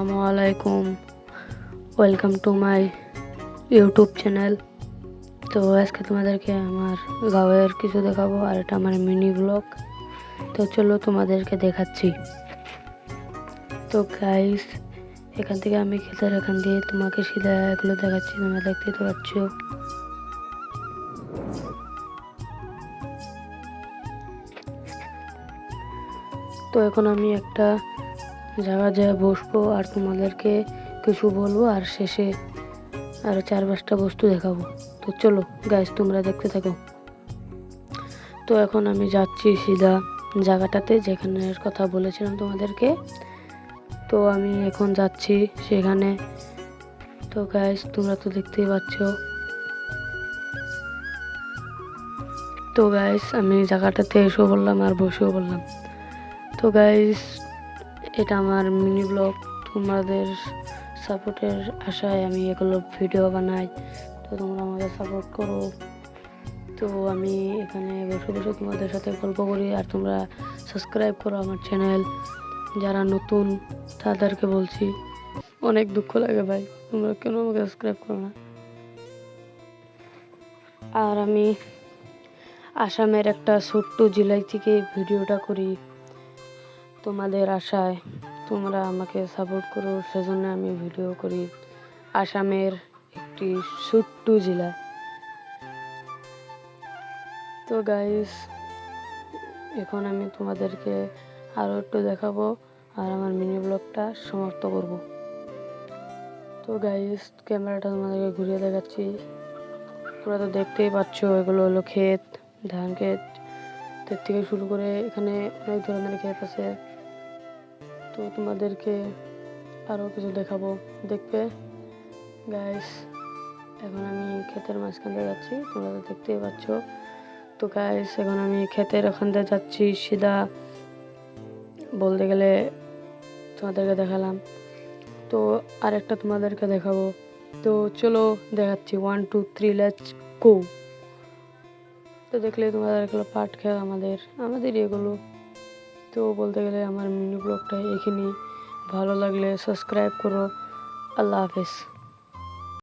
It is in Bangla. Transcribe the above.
আসসালামু আলাইকুম, welcome to my YouTube channel. তো আজকে তোমাদেরকে আমার গাঁয়ের কিছু দেখাবো, আর এটা আমার মিনি ব্লগ। তো চলো তোমাদেরকে দেখাচ্ছি। তো গাইস, এখান থেকে আমি খেতের এখান দিয়ে তোমাকে সিধা এগুলো দেখাচ্ছি, তোমরা দেখতে তো পাচ্ছ। তো এখন আমি একটা জায়গা যায় বসবো আর তোমাদেরকে কিছু বলবো, আর শেষে আরো 4-5টা বস্তু দেখাবো। তো চলো গাইস, তোমরা দেখতে থাকো। তো এখন আমি যাচ্ছি সিধা জায়গাটাতে যেখানের কথা বলেছিলাম তোমাদেরকে। তো আমি এখন যাচ্ছি সেখানে। তো গাইস, তোমরা তো দেখতেই পাচ্ছ। তো গাইস, আমি জায়গাটাতে এসেও বললাম আর বসেও বললাম। তো গাইস, এটা আমার মিনি ব্লগ। তোমাদের সাপোর্টের আশায় আমি এগুলো ভিডিও বানাই। তো তোমরা আমাকে সাপোর্ট করো। তো আমি এখানে বসে বসে তোমাদের সাথে গল্প করি, আর তোমরা সাবস্ক্রাইব করো আমার চ্যানেল। যারা নতুন তাদেরকে বলছি, অনেক দুঃখ লাগে ভাই, তোমরা কেন আমাকে সাবস্ক্রাইব করো না। আর আমি আসামের একটা ছোট্ট জেলায় থেকে ভিডিওটা করি তোমাদের আশায়। তোমরা আমাকে সাপোর্ট করো, সেজন্য আমি ভিডিও করি আসামের একটি ছোট্ট জেলায়। তো গাইস, এখন আমি তোমাদেরকে আরও একটু দেখাবো আর আমার মিনি ব্লগটা সমাপ্ত করব। তো গাইস, ক্যামেরাটা তোমাদেরকে ঘুরিয়ে দেখাচ্ছি। তোমরা তো দেখতেই পাচ্ছ, এগুলো হলো ক্ষেত, ধান ক্ষেত থেকে শুরু করে এখানে অনেক ধরনের ক্ষেত আছে। তো তোমাদেরকে আরও কিছু দেখাবো, দেখবে গাইস। এখন আমি ক্ষেতের মাঝখান দিয়ে যাচ্ছি, তোমরা তো দেখতেই পাচ্ছ। তো গাইস, এখন আমি ক্ষেতের ওখান দিয়ে যাচ্ছি সিধা, বলতে গেলে তোমাদেরকে দেখালাম। তো আরেকটা তোমাদেরকে দেখাবো। তো চলো দেখাচ্ছি, 1 2 3 লেটস গো। তো দেখলে তোমাদের এগুলো পাট খেত আমাদের এগুলো। তো বলতে গেলে আমার মিনি ব্লগটা এখানেই। ভালো লাগলে সাবস্ক্রাইব করো। আল্লাহ হাফেজ।